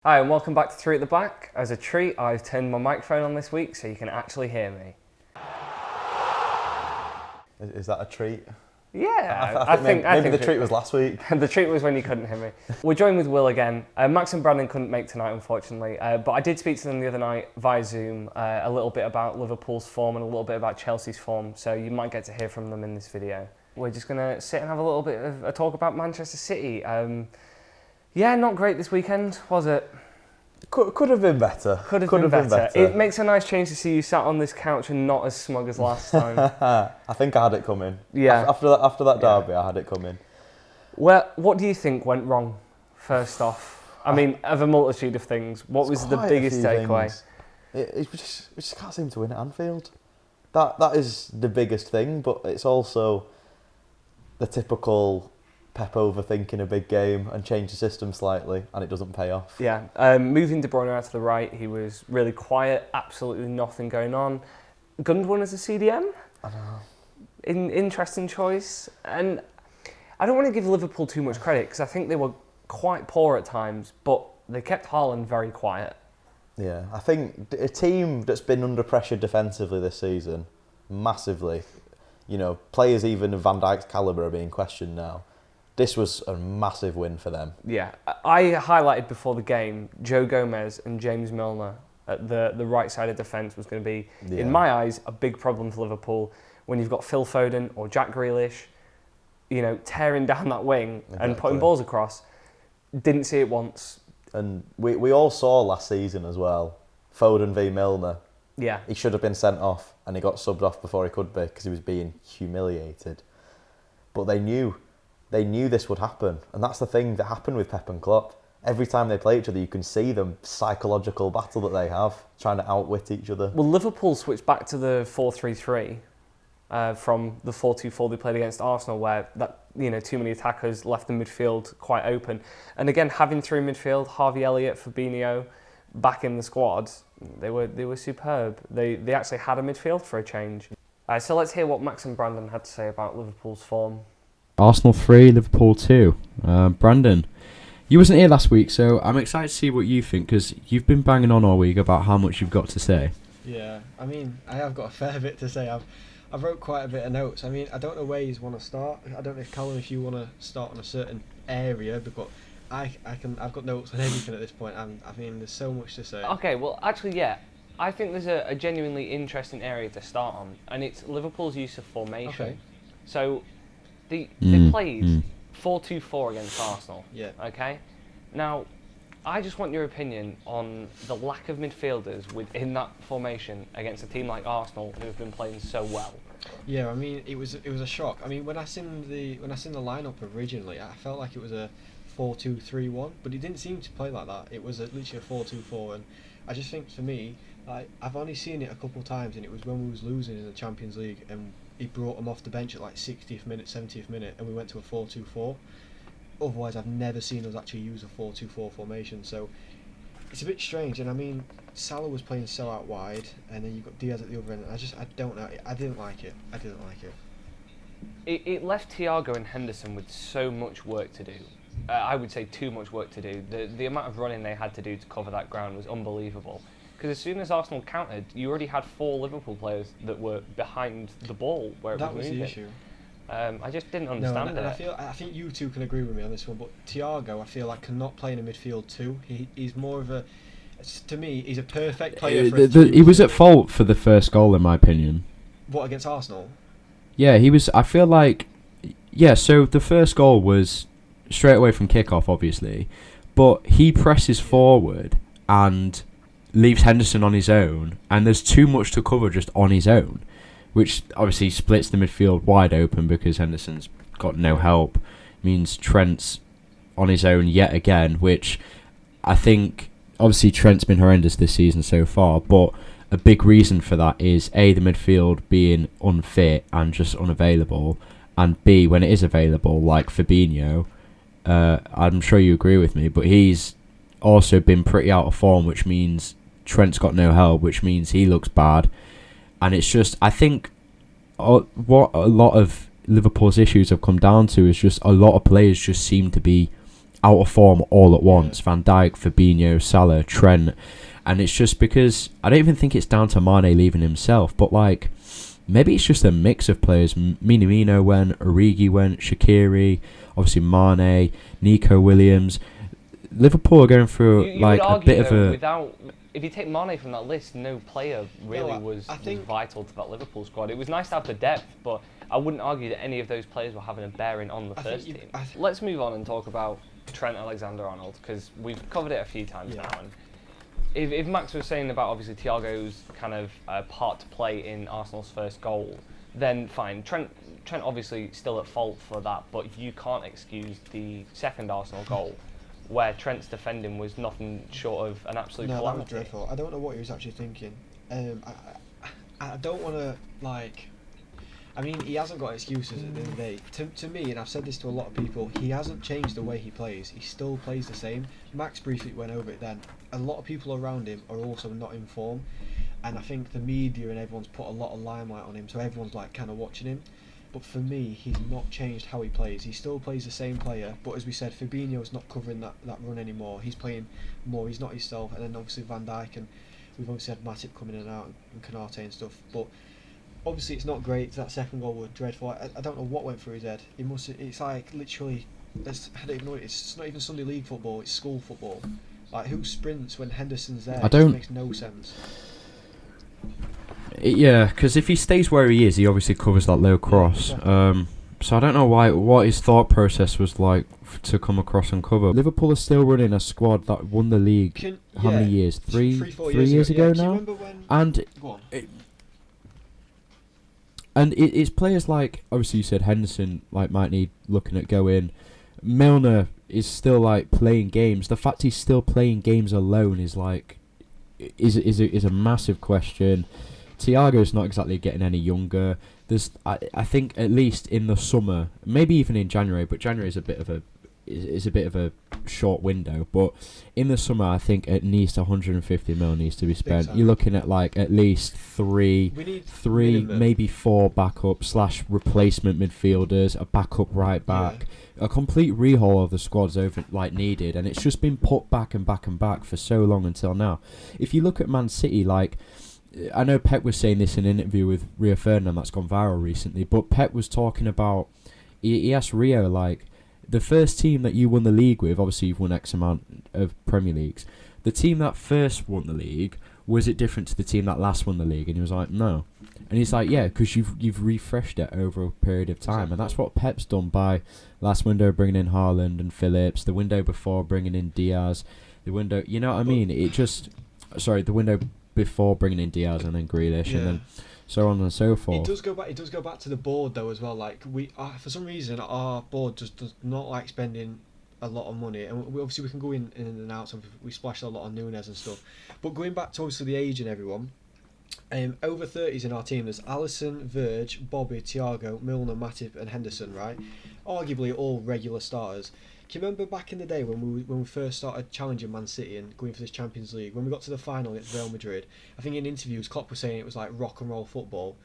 Hi and welcome back to Three at the Back. As a treat, I've turned my microphone on this week so you can actually hear me. Is that a treat? Yeah, I think maybe the treat was last week. The treat was when you couldn't hear me. We're joined with Will again. Max and Brandon couldn't make tonight, unfortunately, but I did speak to them the other night via Zoom, a little bit about Liverpool's form and a little bit about Chelsea's form, so you might get to hear from them in this video. We're just going to sit and have a little bit of a talk about Manchester City. Yeah, not great this weekend, was it? Could have been better. Could have been better. It makes a nice change to see you sat on this couch and not as smug as last time. I think I had it coming. Yeah. After that derby, I had it coming. Well, what do you think went wrong, first off? I mean, of a multitude of things, what was the biggest takeaway? We just can't seem to win at Anfield. That is the biggest thing, but it's also the typical Pep overthinking a big game and change the system slightly, and it doesn't pay off. Yeah, moving De Bruyne out to the right, he was really quiet, absolutely nothing going on. Gundogan as a CDM? I know. Interesting choice. And I don't want to give Liverpool too much credit, because I think they were quite poor at times, but they kept Haaland very quiet. Yeah, I think a team that's been under pressure defensively this season, massively, players even of Van Dijk's calibre are being questioned now. This was a massive win for them. Yeah, I highlighted before the game, Joe Gomez and James Milner at the right side of defence was going to be, in my eyes, a big problem for Liverpool when you've got Phil Foden or Jack Grealish, tearing down that wing and putting balls across. Didn't see it once. And we all saw last season as well, Foden v Milner. Yeah. He should have been sent off and he got subbed off before he could be because he was being humiliated. But they knew this would happen, and that's the thing that happened with Pep and Klopp. Every time they play each other, you can see the psychological battle that they have, trying to outwit each other. Well, Liverpool switched back to the 4-3-3 from the 4-2-4 they played against Arsenal, where too many attackers left the midfield quite open. And again, having through midfield, Harvey Elliott, Fabinho, back in the squad, they were superb. They actually had a midfield for a change. So let's hear what Max and Brandon had to say about Liverpool's form. Arsenal 3, Liverpool 2. Brandon, you wasn't here last week, so I'm excited to see what you think, because you've been banging on all week about how much you've got to say. Yeah, I mean, I have got a fair bit to say. I've wrote quite a bit of notes. I mean, I don't know where you want to start. I don't know if you want to start on a certain area, but I've got notes on everything at this point. I mean, there's so much to say. Okay, well, actually, yeah. I think there's a genuinely interesting area to start on, and it's Liverpool's use of formation. Okay. So they played 4-2-4 against Arsenal. Yeah. Okay. Now, I just want your opinion on the lack of midfielders within that formation against a team like Arsenal, who have been playing so well. Yeah, I mean, it was a shock. I mean, when I seen the lineup originally, I felt like it was a 4-2-3-1, but it didn't seem to play like that. It was literally a 4-2-4, and I just think for me, I've only seen it a couple of times, and it was when we was losing in the Champions League, and he brought them off the bench at like 60th minute, 70th minute, and we went to a 4-2-4. Otherwise, I've never seen us actually use a 4-2-4 formation, so it's a bit strange. And I mean, Salah was playing so out wide, and then you've got Diaz at the other end. I don't know. I didn't like it. It left Thiago and Henderson with so much work to do. I would say too much work to do. The amount of running they had to do to cover that ground was unbelievable. Because as soon as Arsenal countered, you already had 4 Liverpool players that were behind the ball where it was moving. That was the issue. I just didn't understand it. I think you two can agree with me on this one, but Thiago, I feel like, cannot play in a midfield too. He's more of a, to me, he's a perfect player for he was at fault for the first goal, in my opinion. What, against Arsenal? Yeah, he was. I feel like, so the first goal was straight away from kickoff, obviously, but he presses forward and leaves Henderson on his own, and there's too much to cover just on his own, which obviously splits the midfield wide open because Henderson's got no help. Means Trent's on his own yet again, which I think, obviously Trent's been horrendous this season so far, but a big reason for that is A, the midfield being unfit and just unavailable, and B, when it is available, like Fabinho, I'm sure you agree with me, but he's also been pretty out of form, which means Trent's got no help, which means he looks bad. And it's just, I think, what a lot of Liverpool's issues have come down to is just a lot of players just seem to be out of form all at once. Van Dijk, Fabinho, Salah, Trent. And it's just because I don't even think it's down to Mane leaving himself, but like maybe it's just a mix of players. Minamino went, Origi went, Shaqiri, obviously Mane, Nico Williams. Liverpool are going through You like would a argue, bit of though, a... without, if you take Mane from that list, no player really was vital to that Liverpool squad. It was nice to have the depth, but I wouldn't argue that any of those players were having a bearing on the first team. Let's move on and talk about Trent Alexander-Arnold, because we've covered it a few times now. And if Max was saying about obviously Thiago's kind of part to play in Arsenal's first goal, then fine. Trent obviously still at fault for that, but you can't excuse the second Arsenal goal, where Trent's defending was nothing short of an absolute calamity. That was dreadful. I don't know what he was actually thinking. I don't want to, like... I mean, he hasn't got excuses at the end of the day. To me, and I've said this to a lot of people, he hasn't changed the way he plays. He still plays the same. Max briefly went over it then. A lot of people around him are also not in form. And I think the media and everyone's put a lot of limelight on him, so everyone's like kind of watching him. But for me, he's not changed how he plays. He still plays the same player, but as we said, Fabinho's not covering that run anymore. He's playing more, he's not himself. And then obviously Van Dijk, and we've obviously had Matip coming in and out, and Canate and stuff. But obviously it's not great. That second goal was dreadful. I don't know what went through his head. It's like literally, I don't even know. It's not even Sunday League football. It's school football. Like, who sprints when Henderson's there? It just makes no sense. Yeah, because if he stays where he is, he obviously covers that low cross. So I don't know what his thought process was like to come across and cover. Liverpool are still running a squad that won the league. How many years? Three years ago now. And it's players like, obviously you said Henderson like might need looking at going. Milner is still like playing games. The fact he's still playing games alone is like is a massive question. Thiago's not exactly getting any younger. I think at least in the summer, maybe even in January, but January is a bit of a short window. But in the summer, I think at least 150 mil needs to be spent. You're looking at like at least three, maybe four backup / replacement midfielders, a backup right back. A complete rehaul of the squad's over like needed, and it's just been put back and back and back for so long until now. If you look at Man City, like, I know Pep was saying this in an interview with Rio Ferdinand that's gone viral recently, but Pep was talking about, he asked Rio, like, the first team that you won the league with, obviously you've won X amount of Premier Leagues, the team that first won the league, was it different to the team that last won the league? And he was like, no. And he's like, yeah, because you've refreshed it over a period of time. Exactly. And that's what Pep's done by last window bringing in Haaland and Phillips, the window before bringing in Diaz, the window, you know what I mean? The window before bringing in Diaz and then Grealish and then so on and so forth. It does go back to the board though as well. Like we for some reason our board just does not like spending a lot of money, and obviously we can go in and out. So we splashed a lot on Nunes and stuff. But going back to obviously the age and everyone, over 30s in our team. There's Alisson, Verge, Bobby, Thiago, Milner, Matip, and Henderson. Right, arguably all regular starters. Can you remember back in the day when we first started challenging Man City and going for this Champions League? When we got to the final against Real Madrid, I think in interviews Klopp was saying it was like rock and roll football.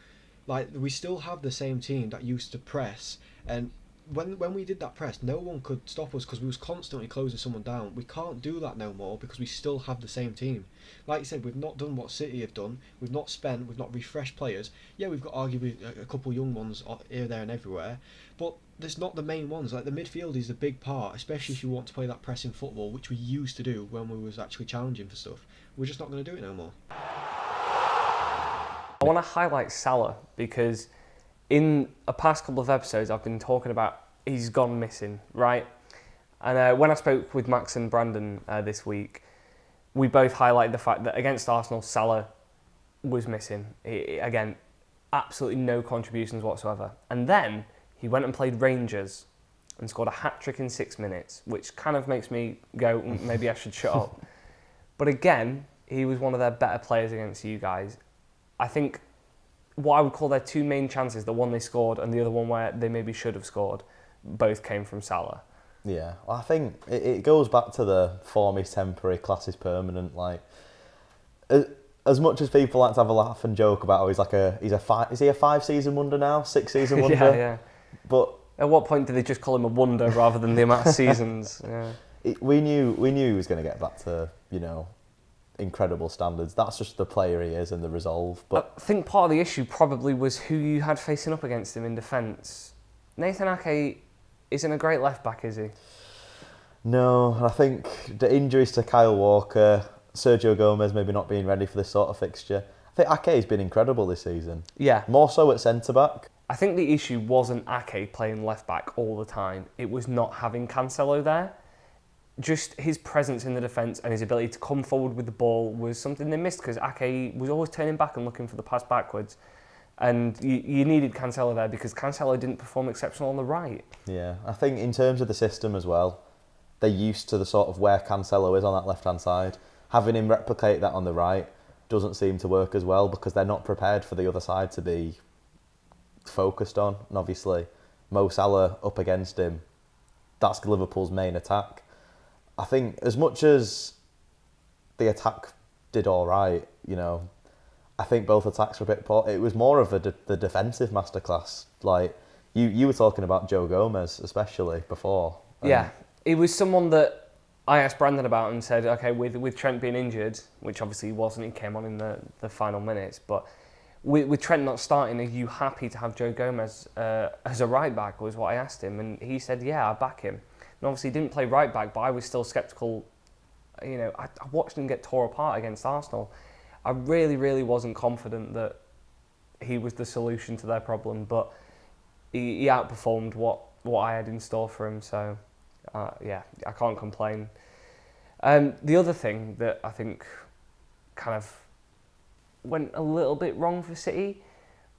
Like, we still have the same team that used to press, and when we did that press, no one could stop us because we was constantly closing someone down. We can't do that no more because we still have the same team. Like you said, we've not done what City have done. We've not refreshed players. Yeah, we've got arguably a couple young ones here, there and everywhere, but there's not the main ones. Like, the midfield is a big part, especially if you want to play that pressing football, which we used to do when we was actually challenging for stuff. We're just not going to do it no more. I want to highlight Salah because in a past couple of episodes I've been talking about he's gone missing, right? And when I spoke with Max and Brandon this week, we both highlighted the fact that against Arsenal, Salah was missing. Again, absolutely no contributions whatsoever. And then he went and played Rangers and scored a hat-trick in 6 minutes, which kind of makes me go, maybe I should shut up. But again, he was one of their better players against you guys. I think what I would call their two main chances, the one they scored and the other one where they maybe should have scored, both came from Salah. Yeah, well, I think it goes back to the form is temporary, class is permanent. Like, as much as people like to have a laugh and joke about how is he a 5-season wonder now, 6-season wonder? Yeah. But at what point do they just call him a wonder rather than the amount of seasons? Yeah. we knew he was going to get back to, incredible standards. That's just the player he is and the resolve. But I think part of the issue probably was who you had facing up against him in defence. Nathan Ake isn't a great left back, is he? no, I think the injuries to Kyle Walker, Sergio Gomez maybe not being ready for this sort of fixture. I think Ake's been incredible this season. Yeah. More so at centre-back. I think the issue wasn't Ake playing left back all the time. It was not having Cancelo there. Just his presence in the defence and his ability to come forward with the ball was something they missed because Ake was always turning back and looking for the pass backwards. And you needed Cancelo there because Cancelo didn't perform exceptional on the right. Yeah, I think in terms of the system as well, they're used to the sort of where Cancelo is on that left-hand side. Having him replicate that on the right doesn't seem to work as well because they're not prepared for the other side to be focused on. And obviously, Mo Salah up against him, that's Liverpool's main attack. I think as much as the attack did all right, I think both attacks were a bit poor. It was more of the defensive masterclass. Like, you were talking about Joe Gomez, especially, before. Yeah, it was someone that I asked Brandon about and said, okay, with Trent being injured, which obviously he wasn't, he came on in the final minutes, but with Trent not starting, are you happy to have Joe Gomez as a right back, was what I asked him, and he said, yeah, I back him. And obviously he didn't play right back, but I was still sceptical. I watched him get tore apart against Arsenal. I really, really wasn't confident that he was the solution to their problem, but he outperformed what I had in store for him, so I can't complain. The other thing that I think kind of went a little bit wrong for City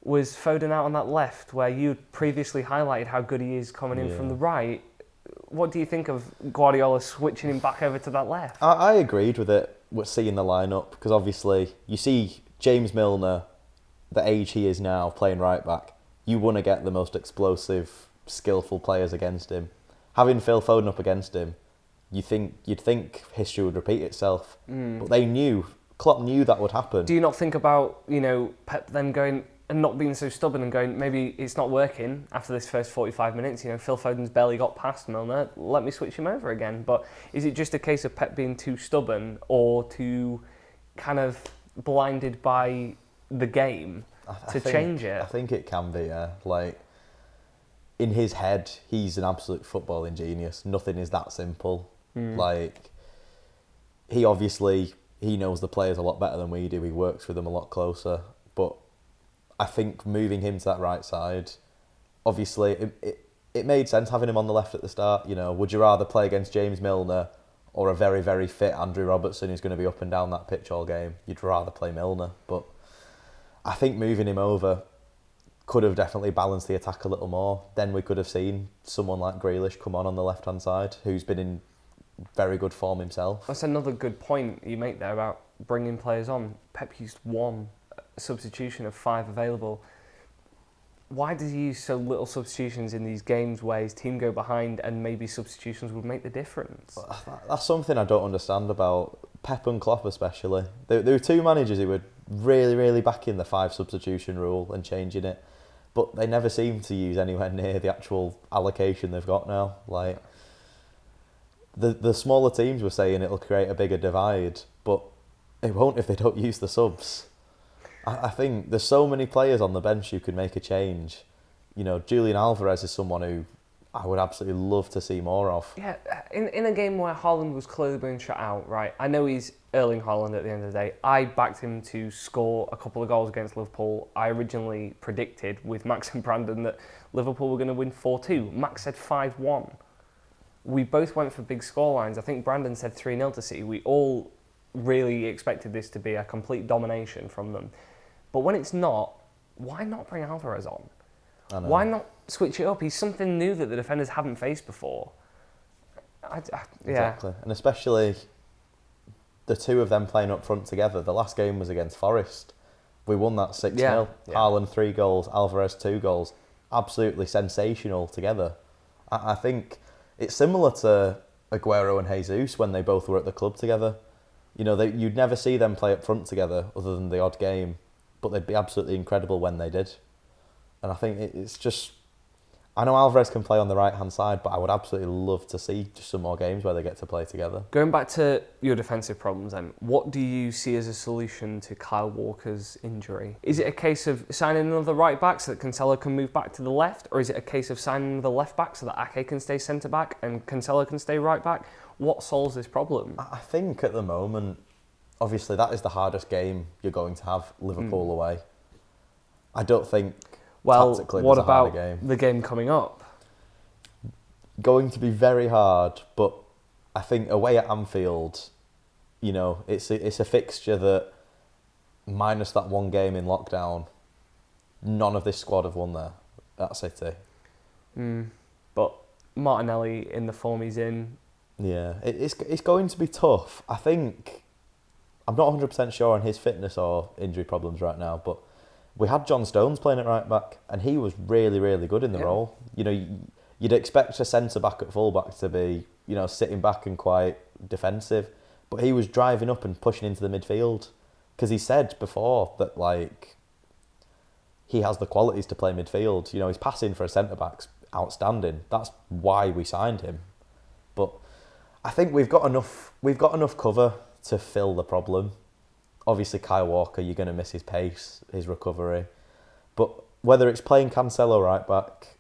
was Foden out on that left, where you previously highlighted how good he is coming in from the right. What do you think of Guardiola switching him back over to that left? I agreed with it, with seeing the lineup, because obviously you see James Milner, the age he is now, playing right back. You want to get the most explosive, skillful players against him. Having Phil Foden up against him, you'd think history would repeat itself. But Klopp knew that would happen. Do you not think about Pep then going and not being so stubborn and going, maybe it's not working after this first 45 minutes, Phil Foden's barely got past Milner, let me switch him over again. But is it just a case of Pep being too stubborn or too kind of blinded by the game to change it? I think it can be, yeah. Like, in his head, he's an absolute footballing genius. Nothing is that simple. Like, he knows the players a lot better than we do. He works with them a lot closer. But I think moving him to that right side, obviously, it made sense having him on the left at the start. Would you rather play against James Milner or a very, very fit Andrew Robertson who's going to be up and down that pitch all game? You'd rather play Milner. But I think moving him over could have definitely balanced the attack a little more. Then we could have seen someone like Grealish come on the left-hand side, who's been in very good form himself. That's another good point you make there about bringing players on. Pep used one substitution of 5 available. Why does he use so little substitutions in these games where his team go behind and maybe substitutions would make the difference? That's something I don't understand about Pep and Klopp especially. There were 2 managers who were really, really backing the 5 substitution rule and changing it, but they never seem to use anywhere near the actual allocation they've got now. Like, the smaller teams were saying it'll create a bigger divide, but it won't if they don't use the subs. I think there's so many players on the bench who could make a change. Julian Alvarez is someone who I would absolutely love to see more of. Yeah, in a game where Haaland was clearly being shut out, right? I know he's Erling Haaland at the end of the day. I backed him to score a couple of goals against Liverpool. I originally predicted with Max and Brandon that Liverpool were going to win 4-2. Max said 5-1. We both went for big scorelines. I think Brandon said 3-0 to City. We all really expected this to be a complete domination from them. But when it's not, why not bring Alvarez on? I know. Why not switch it up? He's something new that the defenders haven't faced before. Exactly. And especially the 2 of them playing up front together. The last game was against Forest. We won that 6-0. Yeah. Haaland 3 goals, Alvarez 2 goals. Absolutely sensational together. I think it's similar to Aguero and Jesus when they both were at the club together. You'd never see them play up front together other than the odd game, but they'd be absolutely incredible when they did. And I think it's just, I know Alvarez can play on the right-hand side, but I would absolutely love to see just some more games where they get to play together. Going back to your defensive problems then, what do you see as a solution to Kyle Walker's injury? Is it a case of signing another right back so that Cancelo can move back to the left, or is it a case of signing another left back so that Ake can stay centre back and Cancelo can stay right back? What solves this problem? I think at the moment, obviously that is the hardest game you're going to have, Liverpool away. I don't think tactically what there's a harder about game. the game coming up? Going to be very hard, but I think away at Anfield, you know, it's a fixture that, minus that one game in lockdown, none of this squad have won there at City. But Martinelli in the form he's in. Yeah, it's going to be tough. I think, I'm not 100% sure on his fitness or injury problems right now, but we had John Stones playing at right back, and he was really, really good in the role. You know, you'd expect a centre back at full back to be, you know, sitting back and quite defensive, but he was driving up and pushing into the midfield, because he said before that, like, he has the qualities to play midfield. You know, his passing for a centre back's outstanding. That's why we signed him. But I think we've got enough cover to fill the problem. Obviously, Kyle Walker, you're going to miss his pace, his recovery. But whether it's playing Cancelo right back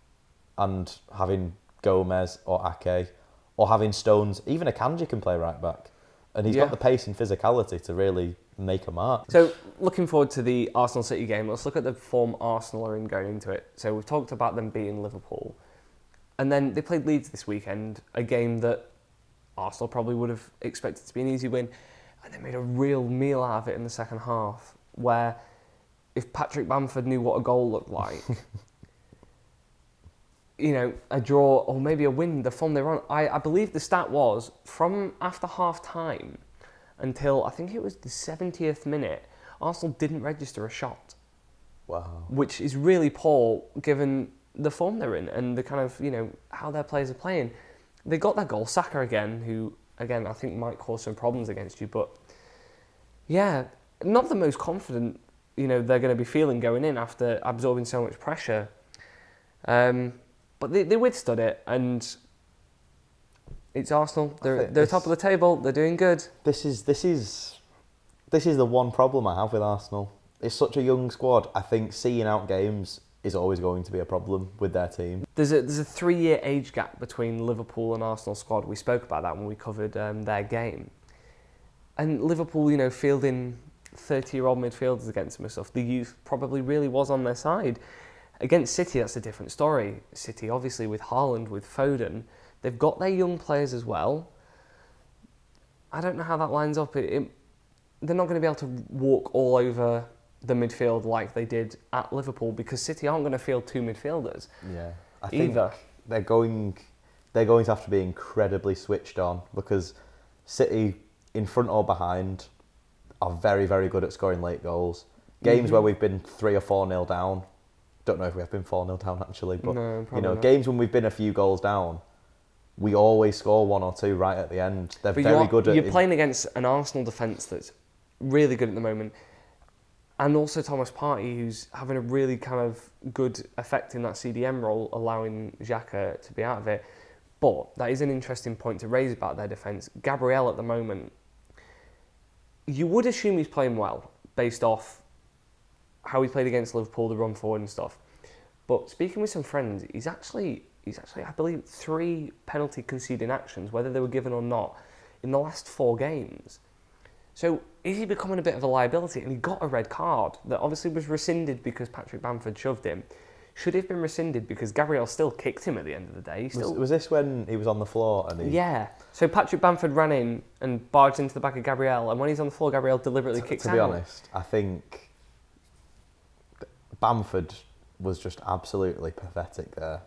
and having Gomez or Ake, or having Stones, even Akanji can play right back. And he's got the pace and physicality to really make a mark. So, looking forward to the Arsenal City game, let's look at the form Arsenal are in going into it. So, we've talked about them beating Liverpool. And then they played Leeds this weekend, a game that Arsenal probably would have expected to be an easy win. And they made a real meal out of it in the second half, where if Patrick Bamford knew what a goal looked like, you know, a draw or maybe a win, the form they were on. I believe the stat was from after half time until I think it was the 70th minute, Arsenal didn't register a shot. Wow. Which is really poor given the form they're in and the kind of, you know, how their players are playing. They got that goal, Saka again, who, again, I think might cause some problems against you. But, yeah, not the most confident, you know, they're going to be feeling going in after absorbing so much pressure. But they withstood it, and it's Arsenal. They're top of the table. They're doing good. This is the one problem I have with Arsenal. It's such a young squad. I think seeing out games is always going to be a problem with their team. There's a 3-year age gap between Liverpool and Arsenal squad. We spoke about that when we covered their game. And Liverpool, you know, fielding 30-year-old midfielders against them and stuff, the youth probably really was on their side. Against City, that's a different story. City, obviously, with Haaland, with Foden, they've got their young players as well. I don't know how that lines up. They're not going to be able to walk all over the midfield like they did at Liverpool, because City aren't going to field two midfielders. Yeah, I think they're going to have to be incredibly switched on, because City, in front or behind, are very, very good at scoring late goals. Games where we've been 3 or 4-0 down. Don't know if we have been 4-0 down actually, but no, you know, not. Games when we've been a few goals down, we always score 1 or 2 right at the end. They're very good at. You're playing against an Arsenal defence that's really good at the moment, and also Thomas Partey, who's having a really kind of good effect in that CDM role, allowing Xhaka to be out of it. But that is an interesting point to raise about their defence. Gabriel at the moment, you would assume he's playing well based off how he played against Liverpool, the run forward and stuff. But speaking with some friends, he's actually, I believe, 3 penalty conceding actions, whether they were given or not, in the last 4 games. So is he becoming a bit of a liability? And he got a red card that obviously was rescinded because Patrick Bamford shoved him. Should have been rescinded because Gabriel still kicked him at the end of the day. Was this when he was on the floor? Yeah. So Patrick Bamford ran in and barged into the back of Gabriel, and when he's on the floor, Gabriel deliberately kicks out. To be honest, I think Bamford was just absolutely pathetic there.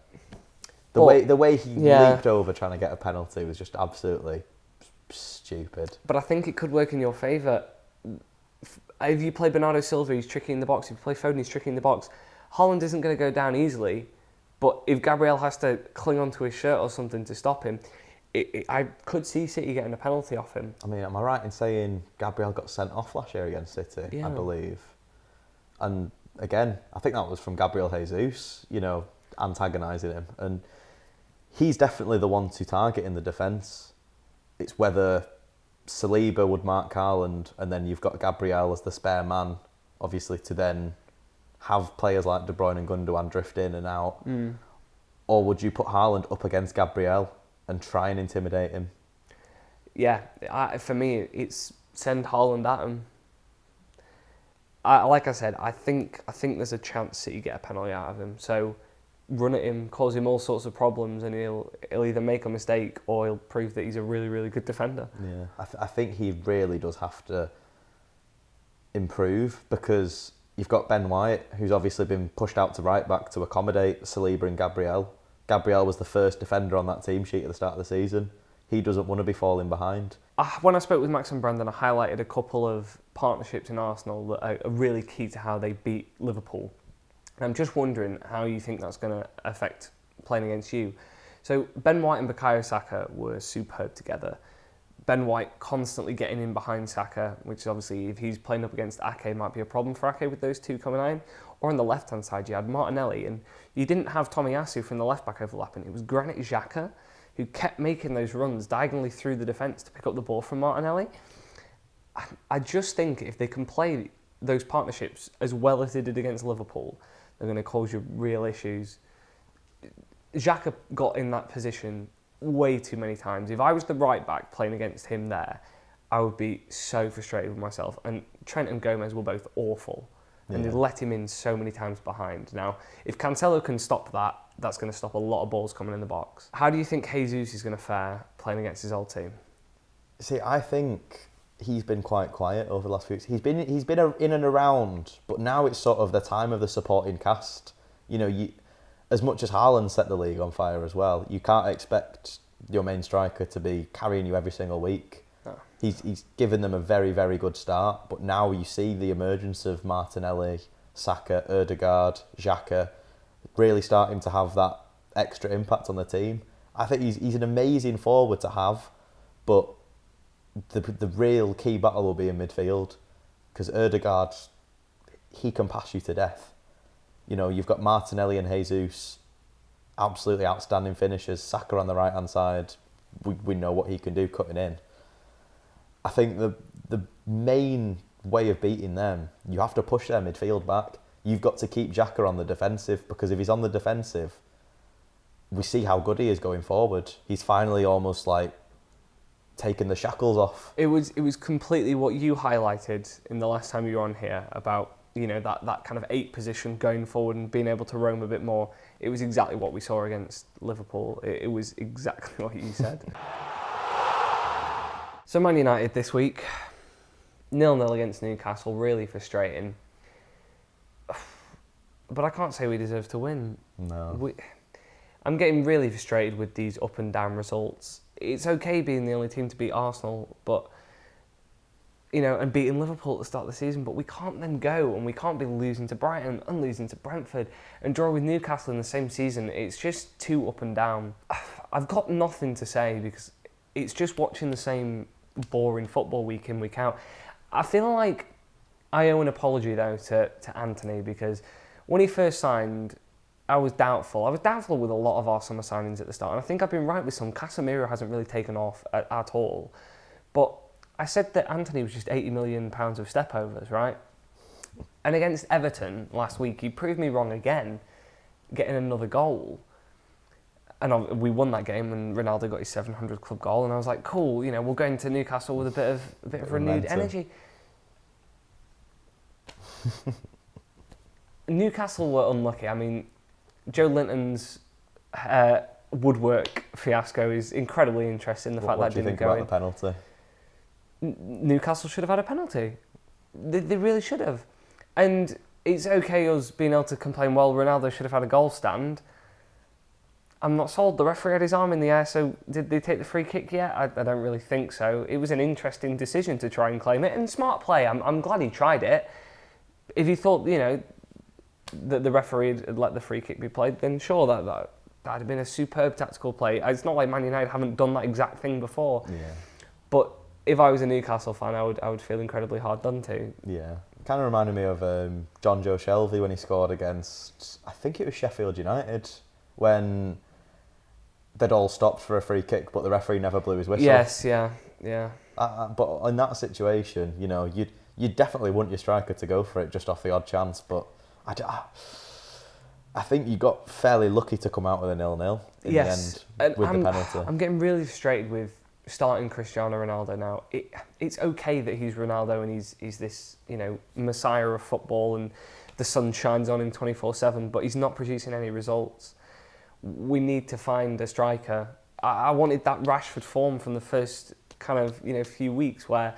The way he leaped over trying to get a penalty was just absolutely stupid. But I think it could work in your favour. If you play Bernardo Silva, he's tricky in the box. If you play Foden, he's tricky in the box. Haaland isn't going to go down easily, but if Gabriel has to cling onto his shirt or something to stop him, I could see City getting a penalty off him. I mean, am I right in saying Gabriel got sent off last year against City? Yeah. I believe. And again, I think that was from Gabriel Jesus. You know, antagonising him. And he's definitely the one to target in the defence. It's whether Saliba would mark Haaland, and then you've got Gabriel as the spare man, obviously, to then have players like De Bruyne and Gundogan drift in and out. Or would you put Haaland up against Gabriel and try and intimidate him? Yeah, for me, it's send Haaland at him. Like I said, I think there's a chance City get a penalty out of him. So run at him, cause him all sorts of problems, and he'll either make a mistake or he'll prove that he's a really, really good defender. Yeah, I think he really does have to improve, because you've got Ben White, who's obviously been pushed out to right back to accommodate Saliba and Gabriel. Gabriel was the first defender on that team sheet at the start of the season. He doesn't want to be falling behind. When I spoke with Max and Brandon, I highlighted a couple of partnerships in Arsenal that are really key to how they beat Liverpool. And I'm just wondering how you think that's going to affect playing against you. So Ben White and Bukayo Saka were superb together. Ben White constantly getting in behind Saka, which is obviously, if he's playing up against Ake, might be a problem for Ake with those two coming in. Or on the left-hand side, you had Martinelli, and you didn't have Tomiyasu from the left-back overlapping. It was Granit Xhaka who kept making those runs diagonally through the defence to pick up the ball from Martinelli. I just think if they can play those partnerships as well as they did against Liverpool, they're going to cause you real issues. Xhaka got in that position way too many times. If I was the right back playing against him there, I would be so frustrated with myself. And Trent and Gomez were both awful. And they let him in so many times behind. Now, if Cancelo can stop that, that's going to stop a lot of balls coming in the box. How do you think Jesus is going to fare playing against his old team? See, I think he's been quite quiet over the last few weeks. He's been in and around, but now it's sort of the time of the supporting cast. You know, as much as Haaland set the league on fire as well, you can't expect your main striker to be carrying you every single week. No. He's given them a very, very good start, but now you see the emergence of Martinelli, Saka, Ødegaard, Xhaka really starting to have that extra impact on the team. I think he's an amazing forward to have, but the real key battle will be in midfield, because Ødegaard, he can pass you to death. You know, you've got Martinelli and Jesus, absolutely outstanding finishers. Saka on the right hand side, we know what he can do cutting in. I think the main way of beating them, you have to push their midfield back. You've got to keep Xhaka on the defensive, because if he's on the defensive, we see how good he is going forward. He's finally almost like taken the shackles off. It was completely what you highlighted in the last time you were on here about, you know, that kind of 8 position going forward and being able to roam a bit more. It was exactly what we saw against Liverpool. It was exactly what you said. So Man United this week, 0-0 against Newcastle, really frustrating. But I can't say we deserve to win. No. I'm getting really frustrated with these up and down results. It's okay being the only team to beat Arsenal, but you know, and beating Liverpool at the start of the season, but we can't then go and we can't be losing to Brighton and losing to Brentford and draw with Newcastle in the same season. It's just too up and down. I've got nothing to say because it's just watching the same boring football week in, week out. I feel like I owe an apology though to Anthony, because when he first signed, I was doubtful. I was doubtful with a lot of our summer signings at the start, and I think I've been right with some. Casemiro hasn't really taken off at all. But I said that Anthony was just £80 million of stepovers, right? And against Everton last week, he proved me wrong again, getting another goal. And we won that game, and Ronaldo got his 700th club goal, and I was like, cool, you know, we'll go into Newcastle with a bit of renewed energy. Newcastle were unlucky. I mean, Joe Linton's woodwork fiasco is incredibly interesting. The fact that didn't go in. What do you think about the penalty? Newcastle should have had a penalty. They really should have. And it's okay us being able to complain, well, Ronaldo should have had a goal stand. I'm not sold. The referee had his arm in the air, so did they take the free kick yet? I don't really think so. It was an interesting decision to try and claim it, and smart play. I'm glad he tried it. If he thought, you know, that the referee had let the free kick be played, then sure, that'd have been a superb tactical play. It's not like Man United haven't done that exact thing before. Yeah. But if I was a Newcastle fan, I would feel incredibly hard done to. Yeah. Kind of reminded me of John Joe Shelby when he scored against, I think it was Sheffield United. when they'd all stopped for a free kick, but the referee never blew his whistle. Yes, yeah. But in that situation, you definitely want your striker to go for it just off the odd chance. But I think you got fairly lucky to come out with a 0-0 in the end with the penalty. I'm getting really frustrated with starting Cristiano Ronaldo now. It's okay that he's Ronaldo and he's this messiah of football and the sun shines on him 24/7, but he's not producing any results. We need to find a striker. I wanted that Rashford form from the first kind of few weeks where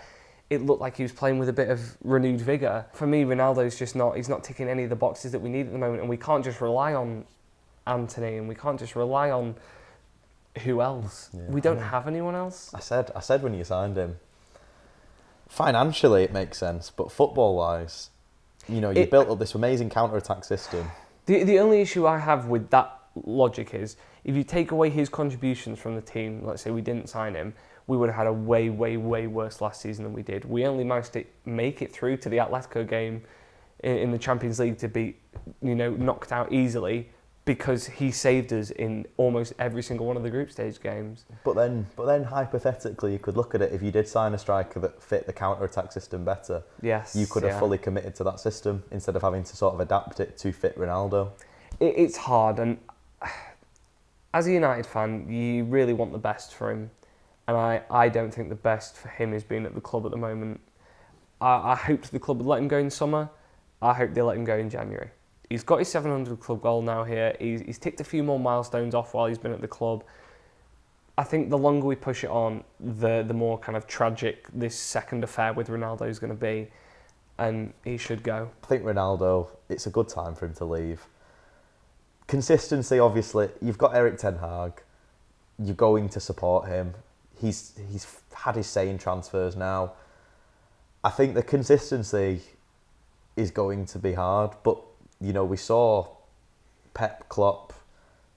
it looked like he was playing with a bit of renewed vigour. For me, Ronaldo's just he's not ticking any of the boxes that we need at the moment, and we can't just rely on Anthony, and we can't just rely on who else. Yeah, we don't have anyone else. I said when you signed him, financially it makes sense, but football-wise, you built up this amazing counter-attack system. The only issue I have with that logic is, if you take away his contributions from the team, let's say we didn't sign him, we would have had a way, way, way worse last season than we did. We only managed to make it through to the Atletico game in the Champions League to be, knocked out easily because he saved us in almost every single one of the group stage games. But then hypothetically, you could look at it, if you did sign a striker that fit the counter-attack system better, yes, you could have fully committed to that system instead of having to sort of adapt it to fit Ronaldo. It's hard, and as a United fan, you really want the best for him. And I don't think the best for him is being at the club at the moment. I hoped the club would let him go in summer. I hope they let him go in January. He's got his 700 club goal now here. He's ticked a few more milestones off while he's been at the club. I think the longer we push it on, the more kind of tragic this second affair with Ronaldo is going to be. And he should go. I think Ronaldo, it's a good time for him to leave. Consistency, obviously. You've got Erik ten Hag. You're going to support him. He's had his say in transfers now. I think the consistency is going to be hard, but we saw Pep, Klopp,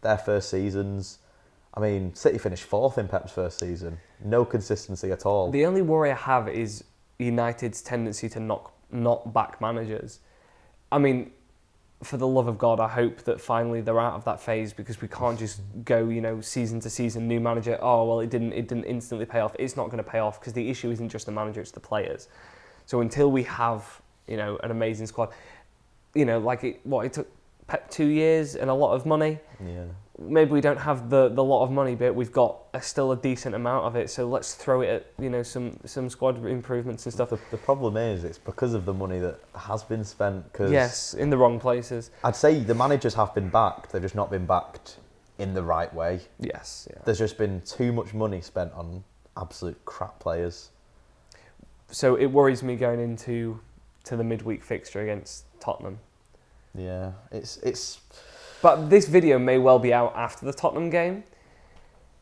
their first seasons. I mean, City finished 4th in Pep's first season. No consistency at all. The only worry I have is United's tendency to not back managers. I mean, for the love of God, I hope that finally they're out of that phase, because we can't just go, season to season, new manager. Oh well, it didn't instantly pay off. It's not going to pay off because the issue isn't just the manager; it's the players. So until we have, an amazing squad, it took Pep 2 years and a lot of money. Yeah. Maybe we don't have the lot of money, but we've got still a decent amount of it. So let's throw it at some squad improvements and stuff. The problem is it's because of the money that has been spent. Yes, in the wrong places. I'd say the managers have been backed. They've just not been backed in the right way. Yes. Yeah. There's just been too much money spent on absolute crap players. So it worries me going into the midweek fixture against Tottenham. Yeah, it's. But this video may well be out after the Tottenham game,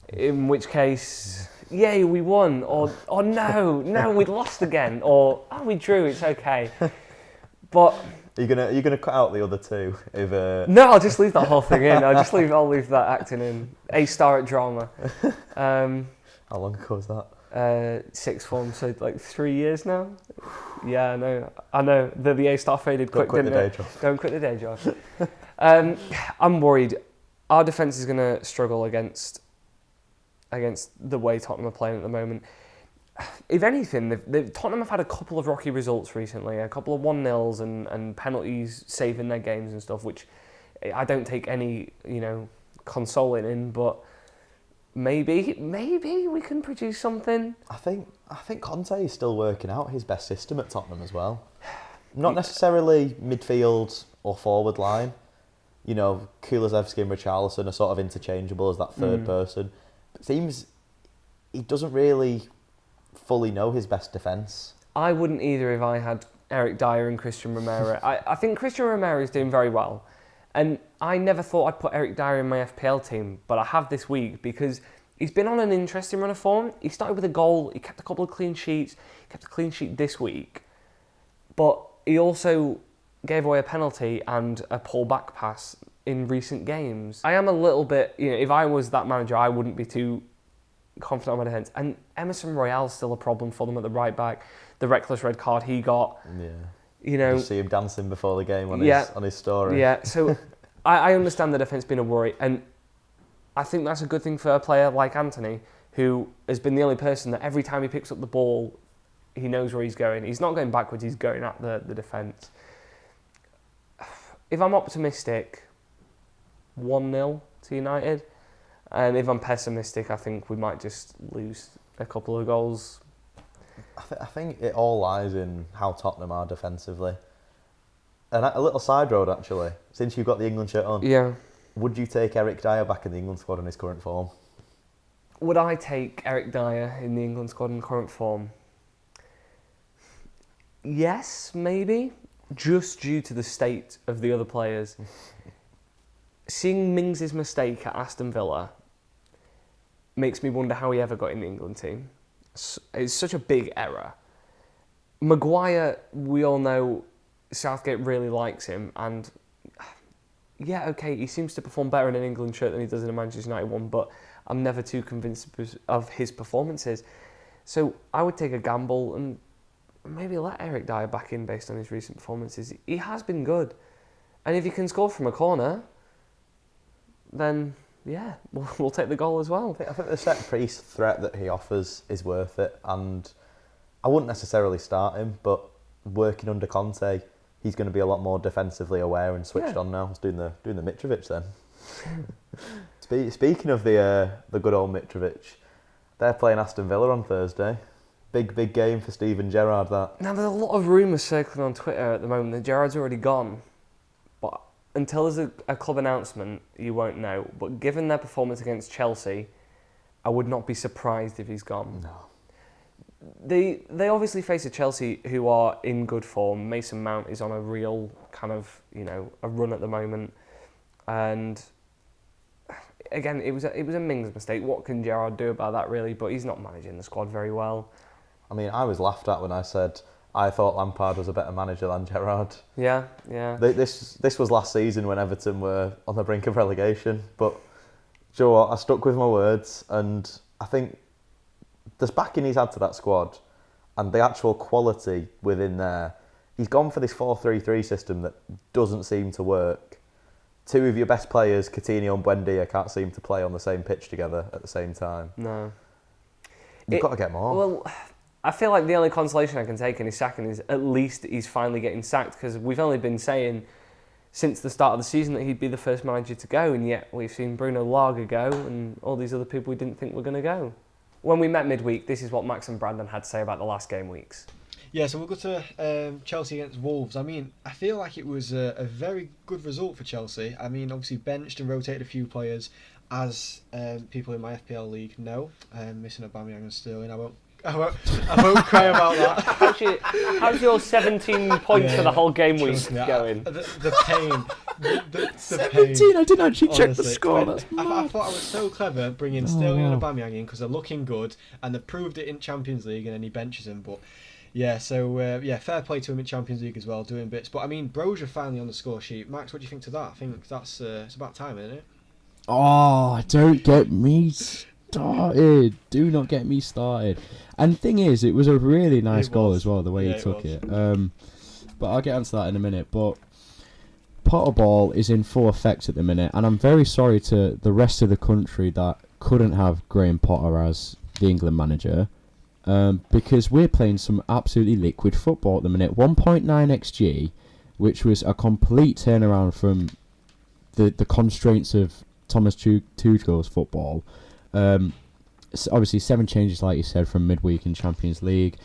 in which case, yay, we won, or no, we lost again, or we drew, it's okay. But Are you gonna cut out the other two? No, I'll just leave that whole thing in. I'll leave that acting in. A star at drama. How long ago was that? Sixth form, so 3 years now. Yeah, I know. The A star faded quick, didn't it? Don't quit the day job. I'm worried. Our defence is going to struggle against the way Tottenham are playing at the moment. If anything, Tottenham have had a couple of rocky results recently, a couple of 1-0s and penalties saving their games and stuff, which I don't take any consoling in, but maybe we can produce something. I think Conte is still working out his best system at Tottenham as well. Not necessarily midfield or forward line. Kulusevski and Richarlison are sort of interchangeable as that third person. It seems he doesn't really fully know his best defence. I wouldn't either if I had Eric Dyer and Christian Romero. I think Christian Romero is doing very well. And I never thought I'd put Eric Dyer in my FPL team, but I have this week because he's been on an interesting run of form. He started with a goal, he kept a couple of clean sheets, kept a clean sheet this week. But he also gave away a penalty and a pull-back pass in recent games. I am a little bit, if I was that manager, I wouldn't be too confident on my defence. And Emerson Royale's still a problem for them at the right back. The reckless red card he got. Yeah. You see him dancing before the game on his story. Yeah, so I understand the defence being a worry. And I think that's a good thing for a player like Anthony, who has been the only person that every time he picks up the ball, he knows where he's going. He's not going backwards, he's going at the defence. If I'm optimistic, 1-0 to United. And if I'm pessimistic, I think we might just lose a couple of goals. I think it all lies in how Tottenham are defensively. And a little side road, actually, since you've got the England shirt on. Yeah. Would you take Eric Dyer back in the England squad in his current form? Would I take Eric Dyer in the England squad in current form? Yes, maybe. Just due to the state of the other players. Seeing Mings' mistake at Aston Villa makes me wonder how he ever got in the England team. It's such a big error. Maguire, we all know Southgate really likes him, and yeah, okay, he seems to perform better in an England shirt than he does in a Manchester United one, but I'm never too convinced of his performances. So I would take a gamble and maybe let Eric Dyer back in based on his recent performances. He has been good. And if he can score from a corner, then yeah, we'll take the goal as well. I think the set-piece threat that he offers is worth it, and I wouldn't necessarily start him, but working under Conte, he's going to be a lot more defensively aware and switched on now. He's doing the Mitrovic then. Speaking of the good old Mitrovic, they're playing Aston Villa on Thursday. Big game for Steven Gerrard, that. Now, there's a lot of rumours circling on Twitter at the moment that Gerrard's already gone, but until there's a club announcement, you won't know. But given their performance against Chelsea, I would not be surprised if he's gone. No. They obviously face a Chelsea who are in good form. Mason Mount is on a real kind of, a run at the moment. And again, it was a Mings mistake. What can Gerrard do about that, really? But he's not managing the squad very well. I mean, I was laughed at when I said I thought Lampard was a better manager than Gerrard. Yeah. This was last season when Everton were on the brink of relegation. But do you know what? I stuck with my words, and I think there's backing he's had to that squad and the actual quality within there. He's gone for this 4-3-3 system that doesn't seem to work. Two of your best players, Coutinho and Buendia, can't seem to play on the same pitch together at the same time. No. You've got to get more. Well, I feel like the only consolation I can take in his sacking is at least he's finally getting sacked, because we've only been saying since the start of the season that he'd be the first manager to go, and yet we've seen Bruno Lage go and all these other people we didn't think were going to go. When we met midweek, this is what Max and Brandon had to say about the last game weeks. Yeah, so we'll go to Chelsea against Wolves. I mean, I feel like it was a very good result for Chelsea. I mean, obviously benched and rotated a few players, as people in my FPL league know. Missing Aubameyang and Sterling. I won't cry about that. How's your 17 points for the whole game week going? The pain. The 17? pain. I didn't actually check the Honestly, score. I thought I was so clever bringing Sterling and Aubameyang in because they're looking good and they proved it in Champions League, and then he benches them. But yeah, so fair play to him in Champions League as well, doing bits. But I mean, Brozier finally on the score sheet. Max, what do you think to that? I think that's it's about time, isn't it? Oh, don't get me started. Do not get me started. And the thing is, it was a really nice goal as well, the way he took it. But I'll get onto that in a minute. But Potter ball is in full effect at the minute, and I'm very sorry to the rest of the country that couldn't have Graham Potter as the England manager, because we're playing some absolutely liquid football at the minute. 1.9 XG, which was a complete turnaround from the constraints of Thomas Tuchel's football. Obviously 7 changes, like you said, from midweek in Champions League.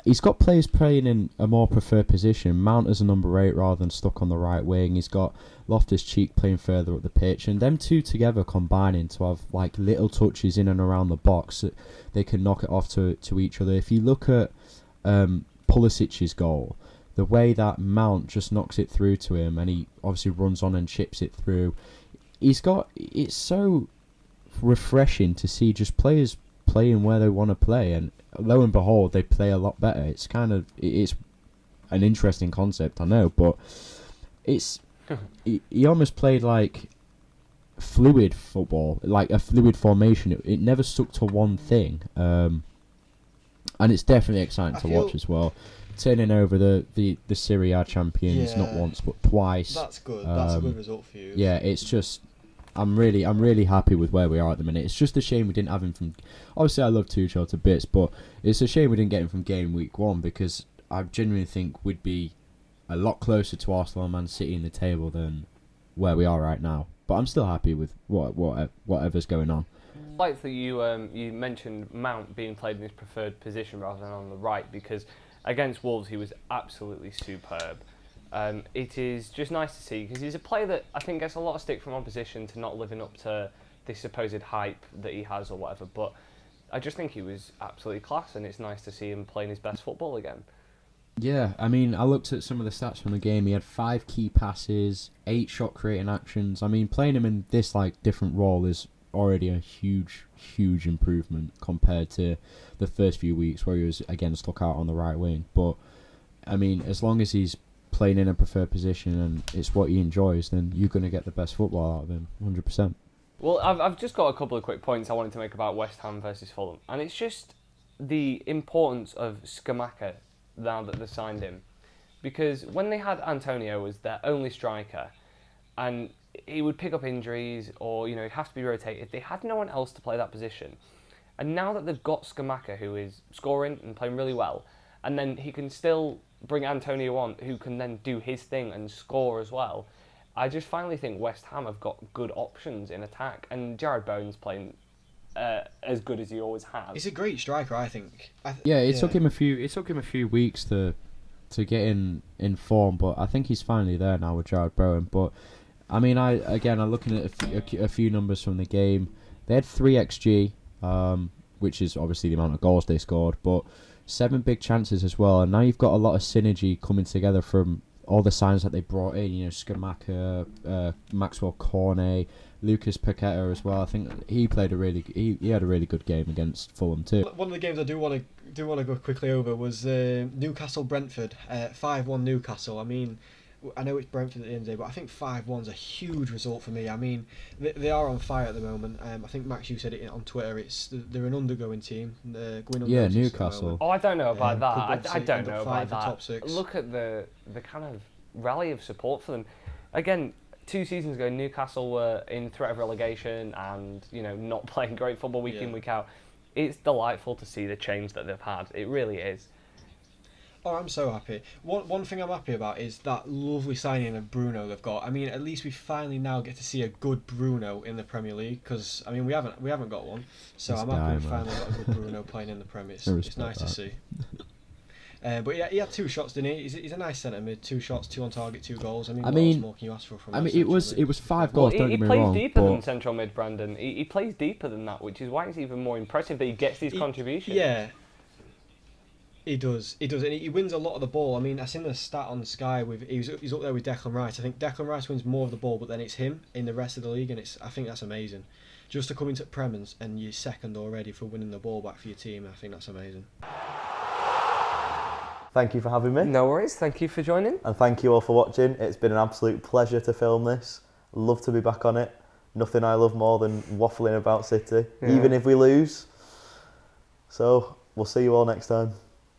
He's got players playing in a more preferred position. Mount as a number 8 rather than stuck on the right wing. He's got Loftus-Cheek playing further up the pitch, and them two together combining to have like little touches in and around the box that they can knock it off to each other. If you look at Pulisic's goal, the way that Mount just knocks it through to him, and he obviously runs on and chips it through. It's so refreshing to see just players playing where they want to play, and lo and behold, they play a lot better. It's an interesting concept, I know, but he almost played like fluid football, like a fluid formation. It never stuck to one thing, and it's definitely exciting to watch as well. Turning over the Serie A champions, not once but twice. That's good. That's a good result for you. Yeah, it's just I'm really happy with where we are at the minute. It's just a shame we didn't have him from. Obviously, I love Tuchel to bits, but it's a shame we didn't get him from game week 1 because I genuinely think we'd be a lot closer to Arsenal and Man City in the table than where we are right now. But I'm still happy with whatever's going on. Like that you mentioned Mount being played in his preferred position rather than on the right, because against Wolves he was absolutely superb. It is just nice to see because he's a player that I think gets a lot of stick from opposition to not living up to the supposed hype that he has or whatever, but I just think he was absolutely class, and it's nice to see him playing his best football again. Yeah, I mean, I looked at some of the stats from the game. He had 5 key passes, 8 shot creating actions. I mean, playing him in this different role is already a huge improvement compared to the first few weeks where he was again stuck out on the right wing. But I mean, as long as he's playing in a preferred position and it's what he enjoys, then you're going to get the best football out of him, 100%. Well, I've just got a couple of quick points I wanted to make about West Ham versus Fulham, and it's just the importance of Scamacca now that they've signed him, because when they had Antonio as their only striker, and he would pick up injuries or he'd have to be rotated, they had no one else to play that position, and now that they've got Scamacca, who is scoring and playing really well, and then he can still bring Antonio on, who can then do his thing and score as well. I just finally think West Ham have got good options in attack, and Jared Bowen's playing as good as he always has. He's a great striker, I think. It took him a few weeks to get in form, but I think he's finally there now with Jared Bowen. But I mean, I'm looking at a few numbers from the game. They had 3 XG, which is obviously the amount of goals they scored, but 7 big chances as well. And now you've got a lot of synergy coming together from all the signs that they brought in. Scamacca, Maxwell Cornet, Lucas Paqueta as well. I think he played he had a really good game against Fulham too. One of the games I do want to go quickly over was Newcastle Brentford, 5-1 Newcastle. I mean, I know it's Brentford at the end of the day, but I think 5-1's a huge result for me. I mean, they are on fire at the moment. I think Max, you said it on Twitter. They're an undergoing team. Going unnoticed Newcastle. Oh, I don't know about that. I don't know about that. Top 6. Look at the kind of rally of support for them. Again, 2 seasons ago, Newcastle were in threat of relegation and not playing great football week in, week out. It's delightful to see the change that they've had. It really is. Oh, I'm so happy. One thing I'm happy about is that lovely signing of Bruno they've got. I mean, at least we finally now get to see a good Bruno in the Premier League, because I mean we haven't got one. So I'm happy we finally got a good Bruno playing in the Premier. It's nice to see. But yeah, he had 2 shots, didn't he? He's a nice centre mid. 2 shots, 2 on target, 2 goals. I mean, what else more can you ask for from? I mean, it was 5 goals. Don't get me wrong. He plays deeper than central mid, Brandon. He plays deeper than that, which is why it's even more impressive that he gets these contributions. Yeah. He does, and he wins a lot of the ball. I mean, I seen the stat on Sky he's up there with Declan Rice. I think Declan Rice wins more of the ball, but then it's him in the rest of the league, and I think that's amazing. Just to come into Prem and you're second already for winning the ball back for your team, I think that's amazing. Thank you for having me. No worries. Thank you for joining. And thank you all for watching. It's been an absolute pleasure to film this. Love to be back on it. Nothing I love more than waffling about City, even if we lose. So we'll see you all next time.